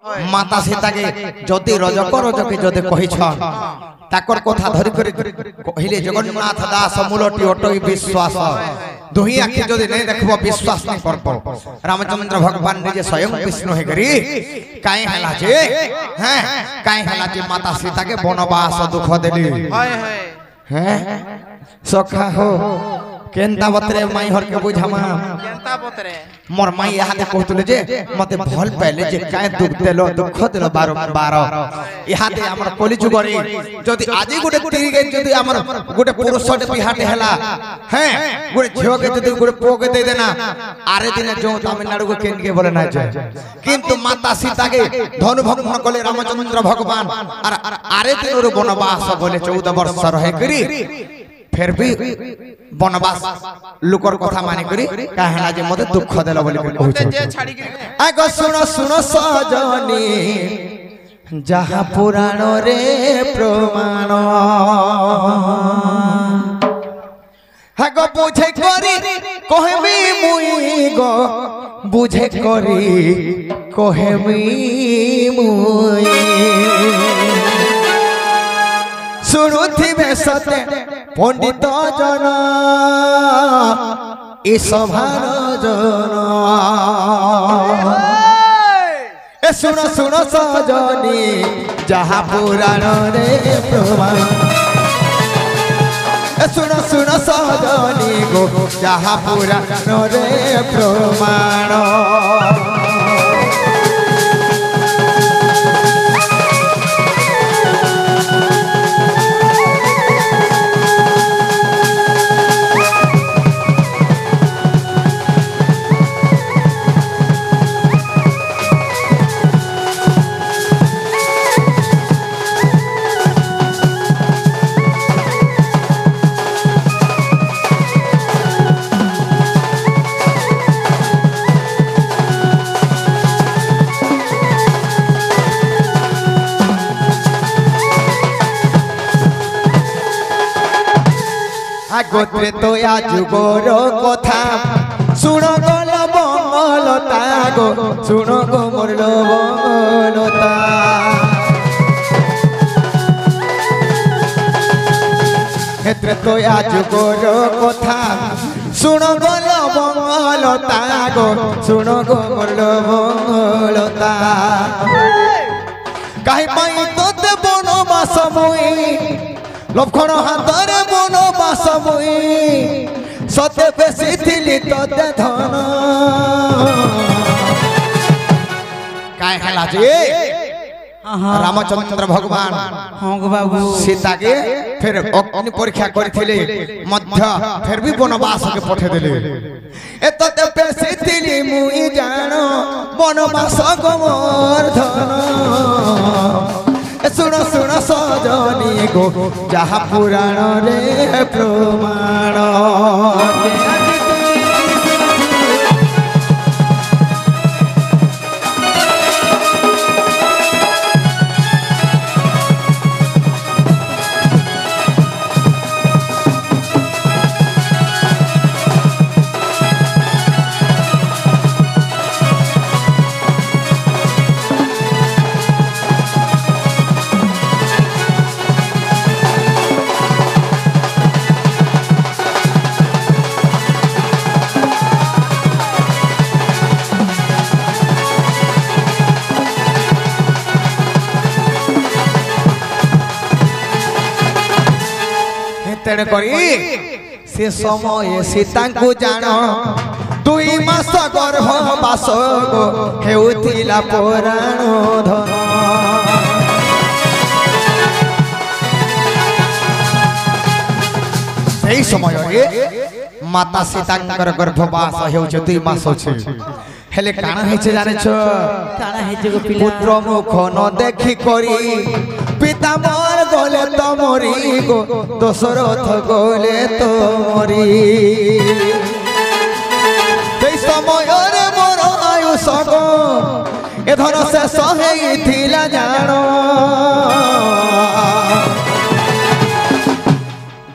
माता सीता के जदि रजक रजके जदि कहिछन ताकर कथा धरि कर कहिले जगन्नाथ दास मूलटी अटई विश्वास दुही आखि जदि नहीं देखबो विश्वास नहीं करबो रामचंद्र भगवान निजे स्वयं विष्णु हे करी काई हला जे हैं काई हला जे माता सीता के वनवास दुख देली हैं सखा हो केंता बतरे माई हर के बुझामा केंता बतरे मोर माई यहाँ दे कहतले जे मते भल पहले जे काय दुख देलो दुख देलो बार यहाँ दे हमर कली जुगरी जदि आजि गुटे तीर के जदि हमर गुटे पुरुषटे बिहाटे हला हैं गुटे झियो के जदि गुटे पो के दे देना आरे दिन जो तमिलनाडु को केन के बोले ना जाए किंतु माता सीता के धनु भंग कले रामचंद्र भगवान आरे दिन रो वनवास बोले 14 वर्ष रहे करी फिर भी वनवास लोकर कथा माने करी काहेला जे मते दुख देला बोली कहू जे छाड़ी के आगो सुनो सुनो सजनी जहा पुराण रे प्रमाण आगो बुझे करी कहबी मुई गो बुझे करी कहबी मुई सुरुथिबे सते पंडित जन ए सभार जन ए सुनो सुनो सजनी जहा पुराण रे प्रमाण ए सुनो सुनो सजनी गो जहा पुराण रे प्रमाण गोत्रे तो जुगोर कथा सुनो गल बंगलता गो सुनो गो मोर बंगलता क्षेत्र तो जुगोर कथा सुनो गल बंगलता गो सुनो गो मोर बंगलता काहे पाई तोते बनवास मुई लक्षण हाथरे बनवास मुई सते बेसी थिली तते धन काय हला जे रामचंद्र भगवान हां बाबू सीता के फिर अग्नि परीक्षा करथिले मध्य फिर भी वनवास के पठे देले ए तते बेसी थिली मुई जानो वनवास गोर धन सुनो सुनो सजनी गो जहा पुराण रे प्रमाण तेरे करी से समय सीता को जान 2 मास गर्भवास हेउथिला पुराण धन सही समय माता सीता गर्भवास हेउछ 2 मास अछि हेले काना हेचे जाने छ काना हेचे गो पुत्र मुख न देखि करी पिता मोर गोले तमरी गो दशरथ गोले तमरी तेई समय रे मोर आयुष गो ए धन शेष हेइथिला जानो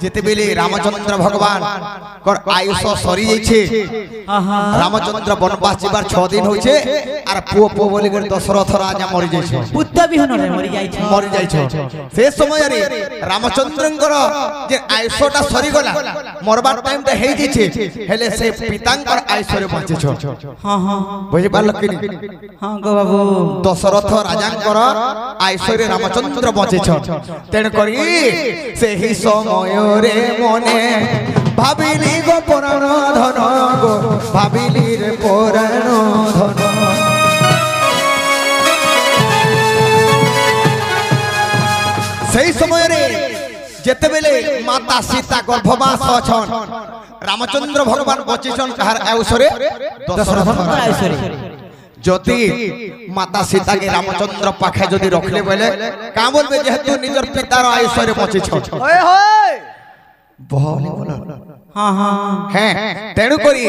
जिते बेले रामचंद्र भगवान कर आयुष सरी जाइछे रामचंद्र वनवास जीवार 6 दिन होइछे आर पुओ पुओ बोली कर दशरथ राजा मरि जाइछे पुत्र विहन रे मरि जाइछे से समय रे रामचंद्रंकर जे आयुषटा सरी गला मरबार टाइम ते हेइ जाइछे हेले से पितांकर आयुष रे बचे छ हां हां बुझि पाल कि हां गो बाबू दशरथ राजांकर आयुष रे रामचंद्र बचे छ तेन करी से ही समय रे मने भाबिली गो पुराण धन गो भाबिली रे पुराण धन सही समय रे जेते बेले माता सीता गर्भवास अछन रामचंद्र भगवान बचिछन कहार आयुष रे दशरथ आयुष रे ज्योति माता सीता के रामचंद्र पाखे जदि रखले बोले का बोलबे जेहेतु निजर पितार आयुष रे बचिछन ओए होय बोले बोला हां हां हैं तेनु करी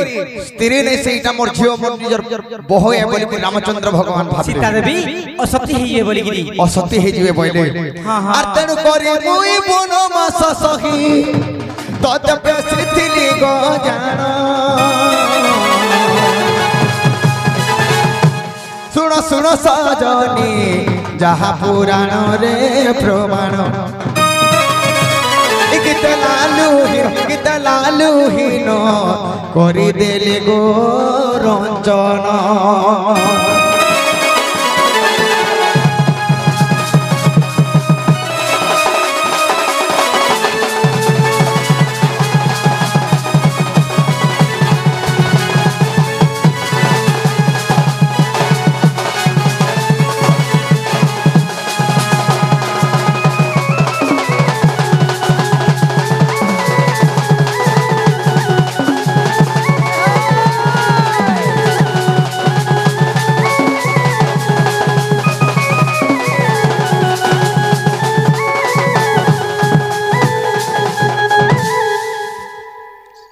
स्त्री ने सेटा मोर झियो मोर निजर बहो ए बोली कि रामचंद्र भगवान भाबी सीता देवी असती हिए बोली गिरी असती हे जिवे बोले हां हां आर तेनु करी मुई बनो मास सही तत प्रसिद्धि गो जाना सुनो सुनो सजनी जहा पुराण रे प्रमाण गीत लालू हीन करी देले गो रंजन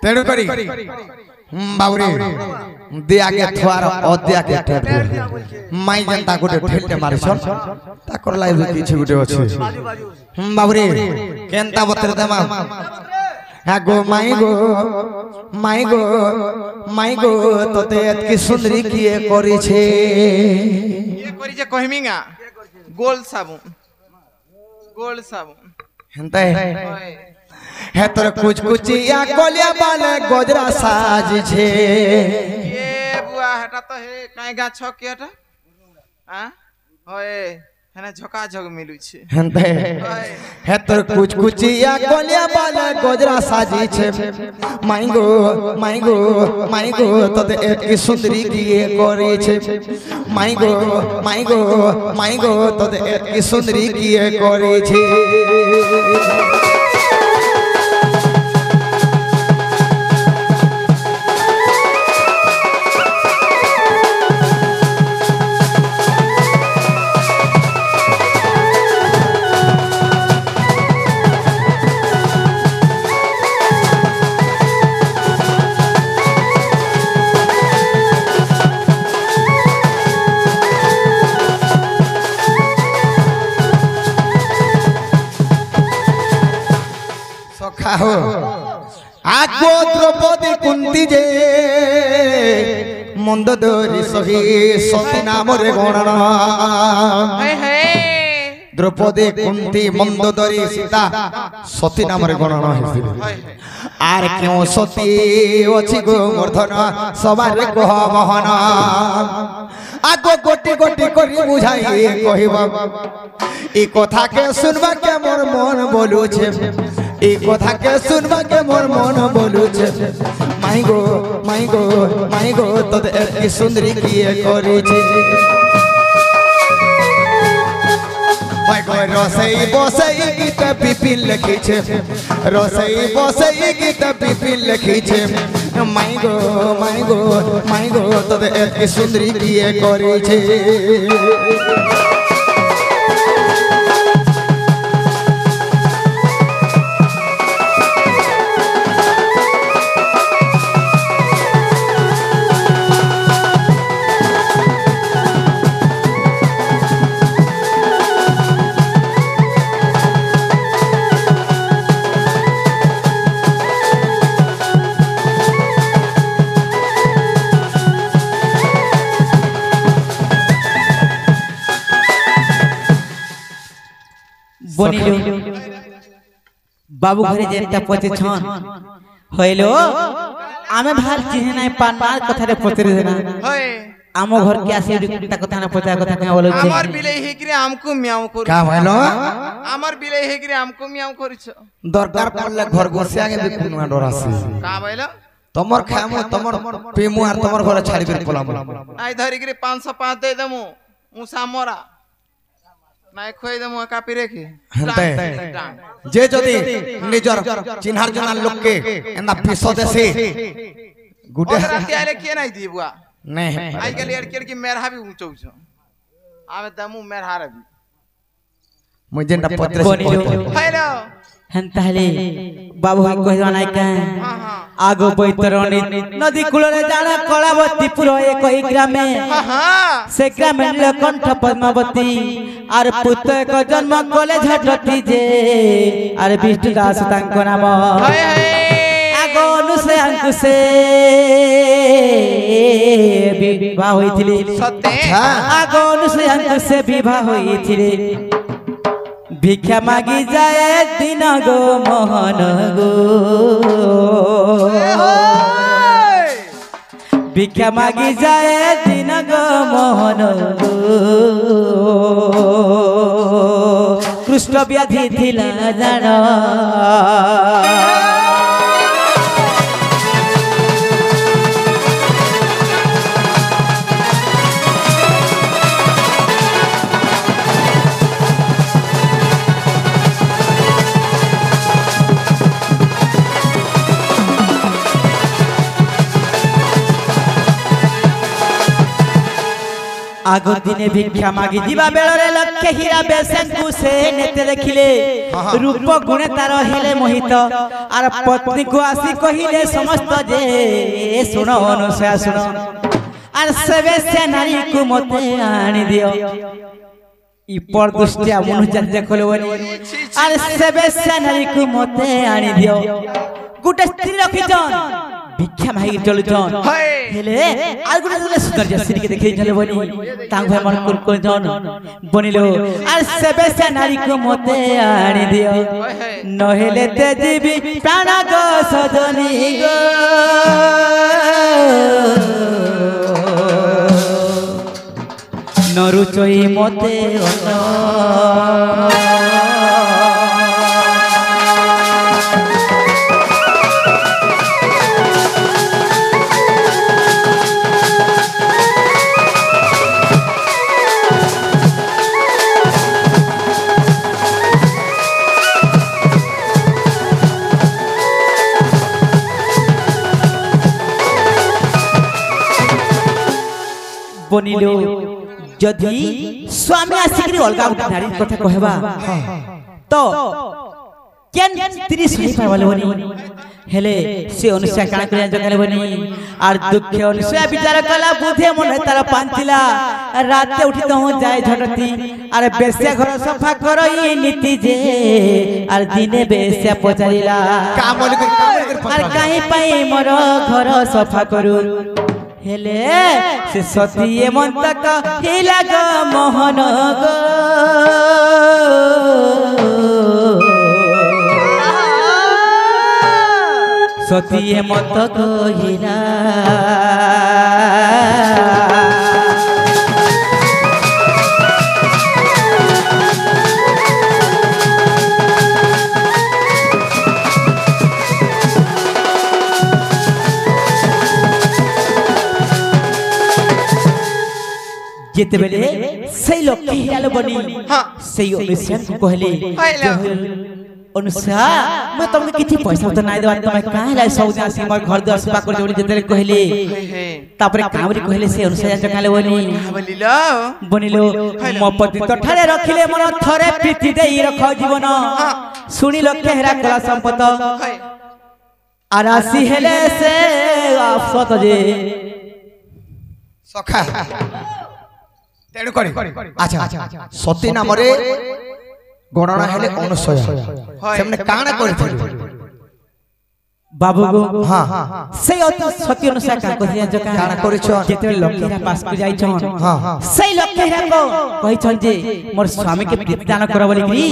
तेणु करी बाबुरे दिया के थुआर अदिया के ठेर माई जनता गोटे ठेलटे मारिसन ताकर लाइव किछि गोटे अछि बाबुरे केनता बतर देमा हा गो माई गो माई गो माई गो तते एतकी सुंदरी किए करी छे ये करी जे कहमिंगा गोल साबुन हेंता है तोर कुछ कुचिया कोलिया बाले गोजरा साज छे ये बुआ हटा तो हे काई गा छ केटा आ होए हने झका झक मिलु छे हेंता है तोर कुछ कुचिया कोलिया बाले गोजरा साजी छे माई गो माई गो माई गो तते एतकी सुंदरी किए करी छे माई गो माई गो माई गो तते एतकी सुंदरी किए करी छे हो आगो द्रौपदी कुंती जे मंदोदरी सही सती नाम रे गणना द्रौपदी कुंती मंदोदरी सीता सती नाम रे गणना आर क्यों सती अछि गो मूर्धन सवार कह बहन आगो गोटी गोटी करी बुझाई कहिबा ई कथा के सुनबा के मोर मन बोलु छे ई कथा के सुनबा के मोर मन बोलु छे माई गो माई गो माई गो तते एतकी सुंदरी किए करी छे माई गो रसई बसई गीत पिपिल लिखी छे रसई बसई गीत पिपिल लिखी छे माई गो माई गो माई गो तते एतकी सुंदरी किए करी छे বনিলো বাবু ঘরে যেটা পচে ছন হইলো আমি ভাল চিনি নাই পানার কথারে পচরে না হয় আম ঘর কে আসি একটা কথা না পচা কথা কে বলছ আমার বিলাই হেগিরে আমকু মিয়াও করি কা ভাইলো আমার বিলাই হেগিরে আমকু মিয়াও করিছ দরকার পড়লে ঘর বসে আগে দেখুন ডর আছে কা বাইলা তোমার খামু তোমার প্রেমু আর তোমার ঘরে ছাড়ি করে পলাম আই ধরিগিরে 505 দেই দেমু মুসা মরা নাই খই দেমু কাপি রেখে হেনতে যে যদি নিজর চিনহার জনার লোককে এনা বিষ দেশে গুটে রাতে আইলে কে নাই দি বুয়া নাই আই গলি আর কি মের হাবি উঁচৌছ আমি দেমু মের হারাবি মই যেটা পত্র হ্যালো হেন তাহলে বাবু কহিবা নাই কা হ্যাঁ হ্যাঁ আগো বৈতরণী নদী কূলরে জানা কলাবতী পুর একই গ্রামে হ্যাঁ সে গ্রামে কণ্ঠ পদ্মাবতী আর পুত্র এক জন্ম কলে ঝাটতি যে আর বিষ্ণু দাস তাঙ্ক নাম হায় হায় আগো অনুসে আঙ্কুশে বিবাহ হইছিলি সত্যি আগো অনুসে আঙ্কুশে বিবাহ হইছিলি ভিক্ষা মাগি যায় দিন গো মোহন গো ভিক্ষা মাগি যায় দিন গো মোহন গো কৃষ্ণ ব্যাধি থিলা জান আগো দিনে ভিক্ষা মাগি দিবা বেলরে লক্ষ্যে হীরা বেসেন কুসে নেতে দেখিলে রূপ গুণে তার হেলে মোহিত আর পত্নী কো আসি কহিলে সমস্ত যে শুনো অনুসয়া শুনো আর সেবে সে নারী কো মতে আনি দিও ই পর দৃষ্টিয়া মনু জাতি দেখলে বলি আর সেবে সে নারী কো মতে আনি দিও গুটে স্ত্রী রখিছন ভিক্ষা মাগি চলুছন হেলে আর গুটে চলে সুন্দর স্ত্রীকে দেখে চলে বলি তাং ভাই মন কোন কোন জন বনিলো আর সেবে সে নারী কো মতে আনি দিও নহেলে তে দিবি প্রাণ গো সজনী গো নরুচই মতে অন বনিলো যদি স্বামী আসিকি অলগা নারী কথা কহবা তো কেন স্ত্রী সহি পাবলে বনি হেলে সে অনুষ্যা কাণ করে জগালে বনি আর দুঃখে অনুষ্যা বিচার কলা বুঝে মনে তার পান্তিলা রাতে উঠি তো যায় ঝটতি আর বেশ্যা ঘর সফা করই নীতি যে আর দিনে বেশ্যা পচারিলা আর কাহি পাই মোর ঘর সফা করু হেলে সে সতী মন্তক হিলা গো মোহন গো সতী মন্তক হিলা যেতে বেলে সেই লক্ষ্যে হিরালো বনি সেই অনুষ্যান কহলে অনুষ্যা मैं तुमने किछि पैसा तो নাই দেবা তুমি কাহে লাই সৌদি আসি মোর ঘর দুয়ার সফা করে বলি যেতে কইলে তারপরে কামরি কইলে সে অনুষ্যা জান কালে বনি বলিলো বনিলো মপতি তো ঠারে রখিলে মন থরে প্রীতি দেই রখ জীবন শুনি লক্ষ্যে হেরা কলা সম্পদ আর আসি হেলে সে আফসত যে সখা তেণু করে আচ্ছা সতী নামরে গণনা হেলে অনুসয়া সেমনে কানা করিছিল বাবু গো হ্যাঁ সেই সতী অনুসার কা কহিয়া জকা কানা করিছ যেতে লক্ষ্মীরা পাস কো যাইছন হ্যাঁ সেই লক্ষ্মীরা কো কইছন যে মোর স্বামী কে প্রীতিদান করা বলি কি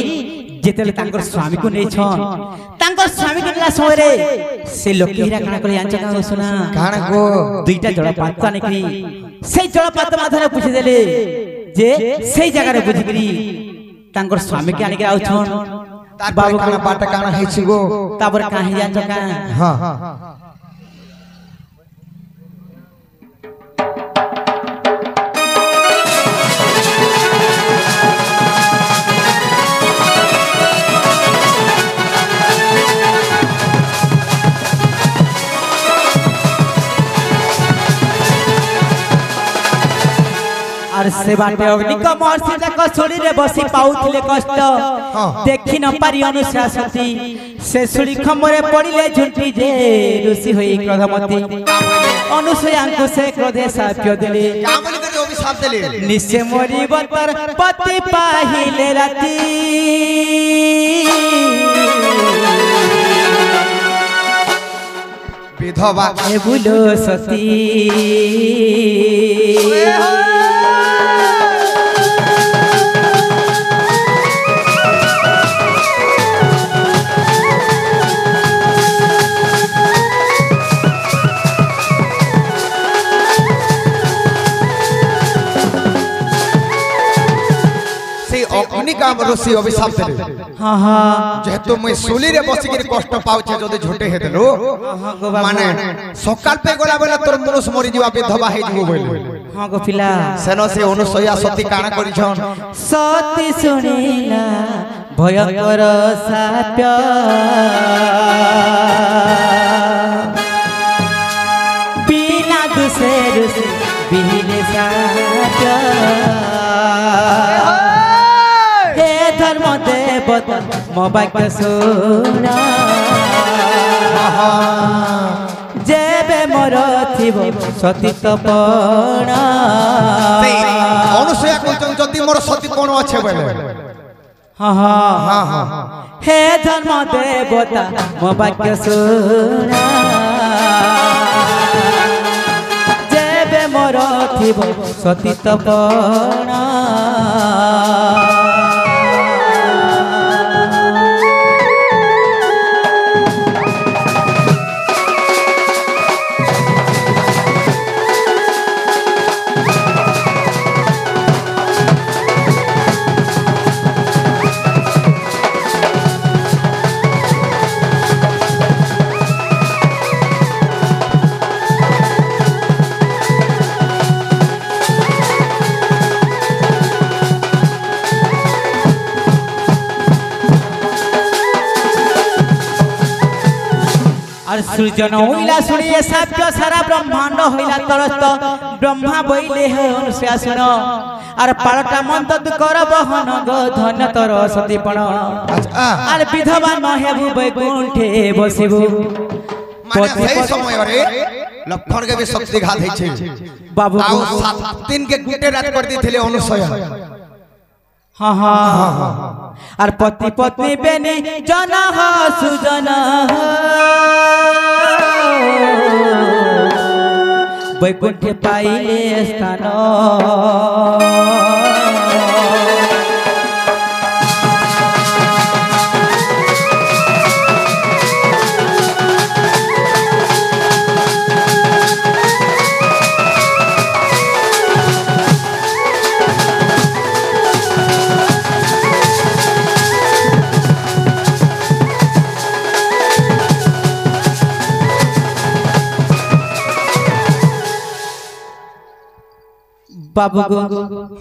जेतेले तांकर स्वामी को नै छन तांकर स्वामी के नेला समय रे से लोके हीरा काना कले आंचा का सुना काण गो दुईटा जलपात आनिकरी से जलपात माथरे पूछि देले जे सेई जगह रे बुझिकरी तांकर स्वामी के आनिके आउ छन बाबू काना पाट काना हेछि गो तापर काहे आंचा का हां और से बाटे अग्नि का महर्षि तक छोड़ी रे बसी पाउथिले कष्ट देखि न पारि अनुष्या सती से सुड़ी खमरे पड़िले झुंटी जे ऋषि होई क्रोधमती अनुसया को से क्रोधे साप्य देले का बोली करे अभिशाप देले निश्चय मोरी बतर पति पाहिले राती विधवा ए बुलो सती अग्नि का ऋषि अभिशाप देले हां हां जेहेतु मैं सुली रे बसी के कष्ट पाउछे जदे झोटे हे देलो माने सकाल पे गोला बेला तोर मनुष्य मरि जीवा विधवा हे जीवो बोले हां गो पिला सेनो से अनुसया सती काना करि छन सती सुनिला भयंकर साप्य बिना दुसे ऋषि बिहिले साप्य धर्म देवता मो वाक्य सुना जेबे मोर थिबो सतीतपण अनुसया कहछन जदी मोर सतीपण अछि बोले हां हां हे धर्म देवता मो वाक्य सुना जेबे मोर थिबो सतीतपण सृजन होइला सुनिए साप्य सारा ब्रह्मांड होइला तरस्त ब्रह्मा बोइले है अनुसया सुन आर पालटा मंत कर बहन गो धन तर सतीपण आर विधवा न हेबु बैकुंठे बसिबु माने सही समय रे लक्षण के भी शक्ति घात है छे बाबू आउ 7 दिन के गुटे रात कर दिथिले अनुसया हां हां आर पति पत्नी बेनी जन ह सुजन बैकुंठे पाइले स्थान बाबू गो